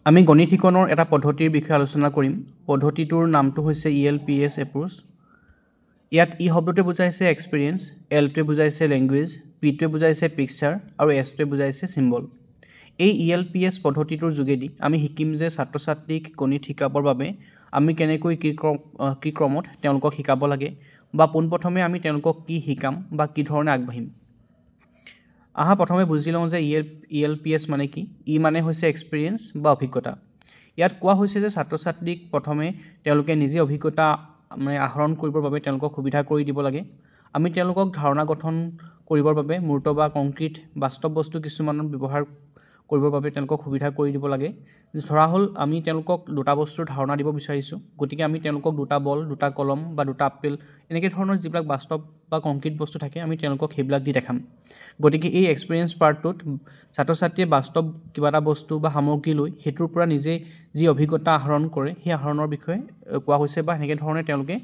আমি গণিত শিকনৰ এটা পদ্ধতিৰ বিষয়ে আলোচনা কৰিম। পদ্ধতিটোৰ নামটো হৈছে ELPS এপ্ৰোচ। ইয়াত ই শব্দটোৱে বুজাইছে এক্সপিৰিয়েন্স, এলটোৱে বুজাইছে লেংগুৱেজ, পিটোৱে বুজাইছে পিকচাৰ আৰু এছটোৱে বুজাইছে চিম্বল। এই ELPS পদ্ধতিটোৰ যোগেদি আমি শিকিম যে ছাত্ৰ ছাত্ৰীক গণিত শিকাবৰ বাবে আমি কেনেকৈ কি ক্ৰমত তেওঁলোকক শিকাব লাগে বা পোনপ্ৰথমে আমি তেওঁলোকক কি শিকাম বা কি ধৰণে আগবাঢ়িম। আহা প্ৰথমে বুজি লওঁ যে ELPS মানে কি। ই মানে হৈছে এক্সপিৰিয়েন্স বা অভিজ্ঞতা। ইয়াত কোৱা হৈছে যে ছাত্ৰ ছাত্ৰীক প্ৰথমে তেওঁলোকে নিজে অভিজ্ঞতা আহৰণ কৰিবৰ বাবে তেওঁলোকক সুবিধা কৰি দিব লাগে। আমি তেওঁলোকক ধাৰণা গঠন কৰিবৰ বাবে মূৰ্ত বা কংক্ৰিট বাস্তৱ বস্তু কিছুমান ব্যৱহাৰ কৰিবৰ বাবে তেওঁলোকক সুবিধা কৰি দিব লাগে। ধৰা হ'ল আমি তেওঁলোকক দুটা বস্তুৰ ধাৰণা দিব বিচাৰিছোঁ, গতিকে আমি তেওঁলোকক দুটা বল, দুটা কলম বা দুটা আপেল এনেকৈ ধৰণৰ যিবিলাক বাস্তৱ বা কংক্ৰিট বস্তু থাকে আমি তেওঁলোকক সেইবিলাক দি দেখাম। গতিকে এই এক্সপিৰিয়েন্স পাৰ্টটোত ছাত্ৰ ছাত্ৰীয়ে বাস্তৱ কিবা এটা বস্তু বা সামগ্ৰী লৈ সেইটোৰ পৰা নিজে যি অভিজ্ঞতা আহৰণ কৰে সেই আহৰণৰ বিষয়ে কোৱা হৈছে বা সেনেকৈ ধৰণে তেওঁলোকে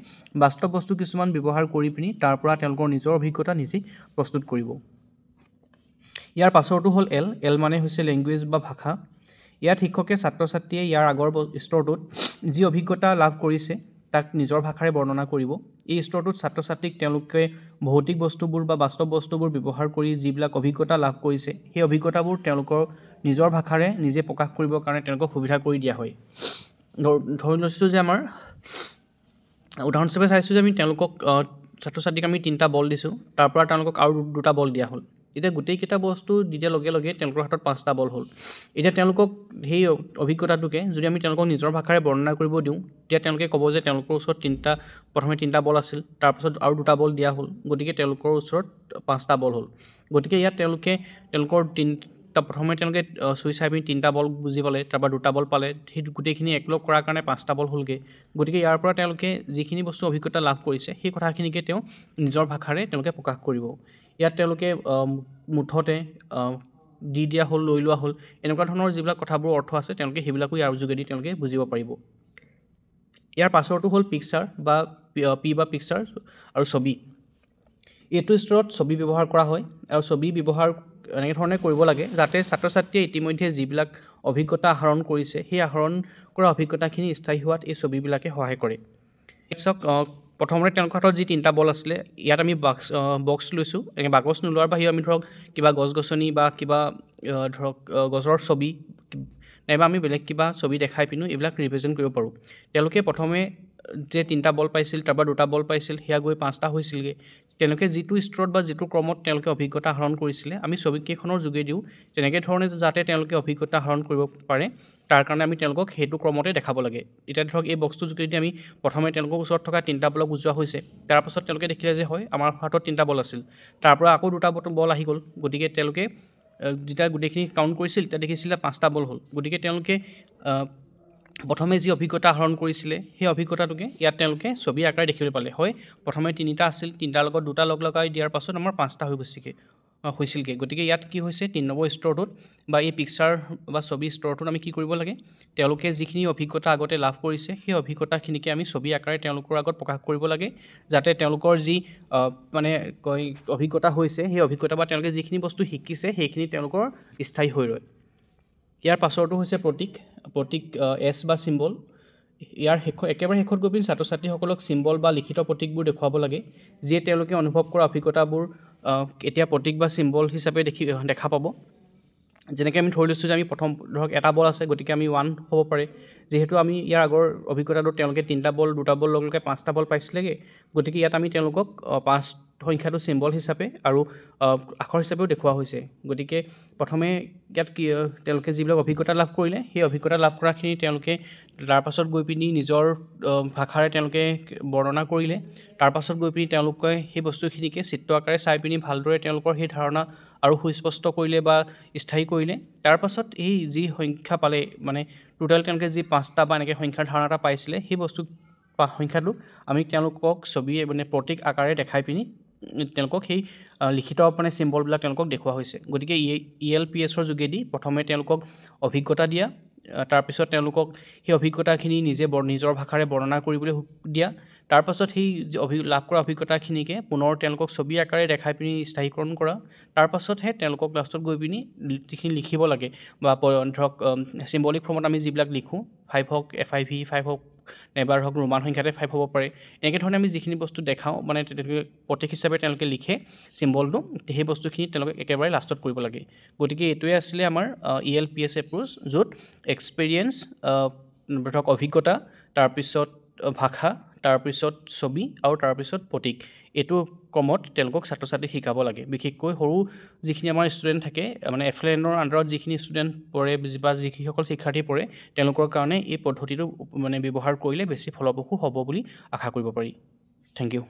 বাস্তৱ বস্তু কিছুমান ব্যৱহাৰ কৰি পিনি তাৰ পৰা তেওঁলোকৰ নিজৰ অভিজ্ঞতা নিজেই প্ৰস্তুত কৰিব। ইয়াৰ পাছৰটো হ'ল এল মানে হৈছে লেংগুৱেজ বা ভাষা। ইয়াত শিক্ষকে ছাত্ৰ ছাত্ৰীয়ে ইয়াৰ আগৰ স্তৰটোত যি অভিজ্ঞতা লাভ কৰিছে তাক নিজৰ ভাষাৰে বৰ্ণনা কৰিব। এই স্তৰটোত ছাত্ৰ ছাত্ৰীক তেওঁলোকে ভৌতিক বস্তুবোৰ বা বাস্তৱ বস্তুবোৰ ব্যৱহাৰ কৰি যিবিলাক অভিজ্ঞতা লাভ কৰিছে সেই অভিজ্ঞতাবোৰ তেওঁলোকৰ নিজৰ ভাষাৰে নিজে প্ৰকাশ কৰিবৰ কাৰণে তেওঁলোকক সুবিধা কৰি দিয়া হয়। ধৰি লৈছোঁ যে আমাৰ উদাহৰণ হিচাপে চাইছোঁ যে আমি তেওঁলোকক ছাত্ৰ ছাত্ৰীক আমি 3টা বল দিছোঁ, তাৰ পৰা তেওঁলোকক আৰু 2টা বল দিয়া হ'ল। এতিয়া গোটেইকেইটা বস্তু দি দিয়াৰ লগে লগে তেওঁলোকৰ হাতত 5টা বল হ'ল। এতিয়া তেওঁলোকক সেই অভিজ্ঞতাটোকে যদি আমি তেওঁলোকক নিজৰ ভাষাৰে বৰ্ণনা কৰিব দিওঁ তেতিয়া তেওঁলোকে ক'ব যে তেওঁলোকৰ ওচৰত প্ৰথমে 3টা বল আছিল, তাৰপাছত আৰু 2টা বল দিয়া হ'ল, গতিকে তেওঁলোকৰ ওচৰত 5টা বল হ'ল। গতিকে ইয়াত তেওঁলোকৰ প্ৰথমে তেওঁলোকে চুই চাই পিনি 3টা বল বুজি পালে, তাৰপৰা 2টা বল পালে, সেই গোটেইখিনি একলগ কৰাৰ কাৰণে 5টা বল হ'লগৈ। গতিকে ইয়াৰ পৰা তেওঁলোকে যিখিনি বস্তু অভিজ্ঞতা লাভ কৰিছে সেই কথাখিনিকে তেওঁ নিজৰ ভাষাৰে তেওঁলোকে প্ৰকাশ কৰিব। ইয়াত তেওঁলোকে মুঠতে দি দিয়া হ'ল, লৈ লোৱা হ'ল, এনেকুৱা ধৰণৰ যিবিলাক কথাবোৰ অৰ্থ আছে তেওঁলোকে সেইবিলাকো ইয়াৰ যোগেদি তেওঁলোকে বুজিব পাৰিব। ইয়াৰ পাছৰটো হ'ল পিকচাৰ বা পিকচাৰ আৰু ছবি। এইটো স্তৰত ছবি ব্যৱহাৰ কৰা হয় আৰু ছবি ব্যৱহাৰ এনেকৈ ধৰণে কৰিব লাগে যাতে ছাত্ৰ ছাত্ৰীয়ে ইতিমধ্যে যিবিলাক অভিজ্ঞতা আহৰণ কৰিছে সেই আহৰণ কৰা অভিজ্ঞতাখিনি স্থায়ী হোৱাত এই ছবিবিলাকে সহায় কৰে। চাওক প্ৰথমতে তেওঁলোকৰ হাতত যি 3টা বল আছিলে ইয়াত আমি বক্স লৈছোঁ। বাকচ নোলোৱাৰ বাহিৰেও আমি ধৰক কিবা গছ গছনি বা কিবা ধৰক গছৰ ছবি নাইবা আমি বেলেগ কিবা ছবি দেখাই পিনো এইবিলাক ৰিপ্ৰেজেণ্ট কৰিব পাৰোঁ। তেওঁলোকে প্ৰথমে যে 3টা বল পাইছিল, তাৰপৰা 2টা বল পাইছিল, সেয়া গৈ 5টা হৈছিলগৈ। তেওঁলোকে যিটো স্তৰত বা যিটো ক্ৰমত তেওঁলোকে অভিজ্ঞতা আহৰণ কৰিছিলে আমি ছবিকেইখনৰ যোগেদিও তেনেকৈ ধৰণে যাতে তেওঁলোকে অভিজ্ঞতা আহৰণ কৰিব পাৰে তাৰ কাৰণে আমি তেওঁলোকক সেইটো ক্ৰমতে দেখাব লাগে। এতিয়া ধৰক এই বক্সটোৰ যোগেদি আমি প্ৰথমে তেওঁলোকৰ ওচৰত থকা 3টা বলক বুজোৱা হৈছে, তাৰপাছত তেওঁলোকে দেখিলে যে হয় আমাৰ হাতত 3টা বল আছিল, তাৰ পৰা আকৌ 2টা বল আহি গ'ল, গতিকে তেওঁলোকে যেতিয়া গোটেইখিনি কাউণ্ট কৰিছিল তেতিয়া দেখিছিলে 5টা বল হ'ল। গতিকে তেওঁলোকে প্ৰথমে যি অভিজ্ঞতা আহৰণ কৰিছিলে সেই অভিজ্ঞতাটোকে ইয়াত তেওঁলোকে ছবি আকাৰে দেখিবলৈ পালে। হয় প্ৰথমে 3টা আছিল, 3টাৰ লগত 2টা লগাই দিয়াৰ পাছত আমাৰ 5টা হৈছিলগৈ। গতিকে ইয়াত কি হৈছে 3 নম্বৰ স্তৰটোত বা এই পিকচাৰ বা ছবি স্তৰটোত আমি কি কৰিব লাগে, তেওঁলোকে যিখিনি অভিজ্ঞতা আগতে লাভ কৰিছে সেই অভিজ্ঞতাখিনিকে আমি ছবি আকাৰে তেওঁলোকৰ আগত প্ৰকাশ কৰিব লাগে যাতে তেওঁলোকৰ যি অভিজ্ঞতা হৈছে সেই অভিজ্ঞতা বা তেওঁলোকে যিখিনি বস্তু শিকিছে সেইখিনি তেওঁলোকৰ স্থায়ী হৈ ৰয়। ইয়াৰ পাছৰটো হৈছে প্ৰতীক এছ বা চিম্বল। ইয়াৰ একেবাৰে শেষত গৈ পিনি ছাত্ৰ ছাত্ৰীসকলক চিম্বল বা লিখিত প্ৰতীকবোৰ দেখুৱাব লাগে যিয়ে তেওঁলোকে অনুভৱ কৰা অভিজ্ঞতাবোৰ এতিয়া প্ৰতীক বা চিম্বল হিচাপে দেখা পাব। যেনেকৈ আমি ধৰি লৈছোঁ যে আমি প্ৰথম ধৰক এটা বল আছে, গতিকে আমি 1 হ'ব পাৰে। যিহেতু আমি ইয়াৰ আগৰ অভিজ্ঞতাটোত তেওঁলোকে 3টা বল 2টা বল লগে 5টা বল পাইছিলেগৈ, গতিকে ইয়াত আমি তেওঁলোকক 5 সংখ্যাটো চিম্বল হিচাপে আৰু আখৰ হিচাপেও দেখুওৱা হৈছে। গতিকে প্ৰথমে ইয়াত তেওঁলোকে যিবিলাক অভিজ্ঞতা লাভ কৰিলে সেই অভিজ্ঞতা লাভ কৰাখিনি তেওঁলোকে তাৰপাছত গৈ পিনি নিজৰ ভাষাৰে তেওঁলোকে বৰ্ণনা কৰিলে, তাৰপাছত গৈ পিনি তেওঁলোকে সেই বস্তুখিনিকে চিত্ৰ আকাৰে চাই পিনি ভালদৰে তেওঁলোকৰ সেই ধাৰণা আৰু সুস্পষ্ট কৰিলে বা স্থায়ী কৰিলে। তাৰপাছত এই যি সংখ্যা পালে টোটেল তেওঁলোকে যি 5টা বা এনেকৈ সংখ্যাৰ ধাৰণা এটা পাইছিলে সেই সংখ্যাটোক আমি তেওঁলোকক ছবি প্ৰতীক আকাৰে দেখাই পিনি তেওঁলোকক সেই লিখিত চিম্বলবিলাক তেওঁলোকক দেখুওৱা হৈছে। গতিকে ELPSৰ যোগেদি প্ৰথমে তেওঁলোকক অভিজ্ঞতা দিয়া, তাৰপিছত তেওঁলোকক সেই অভিজ্ঞতাখিনি নিজৰ ভাষাৰে বৰ্ণনা কৰিবলৈ দিয়া, তাৰ পাছত সেই লাভ কৰা অভিজ্ঞতাখিনিকে পুনৰ তেওঁলোকক ছবি আকাৰে দেখাই পিনি স্থায়ীকৰণ কৰা তাৰ পাছতহে তেওঁলোকক লাষ্টত গৈ পিনি যিখিনি লিখিব লাগে বা ধৰক চিম্বলিক ফৰ্মত আমি যিবিলাক লিখোঁ 5 হওক FIV 5 হওক নেবাৰ হওক ৰোমান সংখ্যাতে 5 হ'ব পাৰে এনেকৈ ধৰণে আমি যিখিনি বস্তু দেখাওঁ মানে প্ৰতীক হিচাপে তেওঁলোকে লিখে চিম্বলটো সেই বস্তুখিনি তেওঁলোকে একেবাৰে লাষ্টত কৰিব লাগে গতিকে এইটোৱে আছিলে আমাৰ ELPS এপ্ৰ'চ য'ত এক্সপেৰিয়েঞ্চ ধৰক অভিজ্ঞতা তাৰপিছত ভাষা তাৰপিছত ছবি আৰু তাৰপিছত প্ৰতীক এইটো ক্ৰমত তেওঁলোকক ছাত্ৰ ছাত্ৰীক শিকাব লাগে বিশেষকৈ সৰু যিখিনি আমাৰ ষ্টুডেণ্ট থাকে মানে এফলেনৰ আণ্ডাৰত যিখিনি ষ্টুডেণ্ট পঢ়ে বা যিসকল শিক্ষাৰ্থী পঢ়ে তেওঁলোকৰ কাৰণে এই পদ্ধতিটো মানে ব্যৱহাৰ কৰিলে বেছি ফলপ্ৰসূ হ'ব বুলি আশা কৰিব পাৰি থেংক ইউ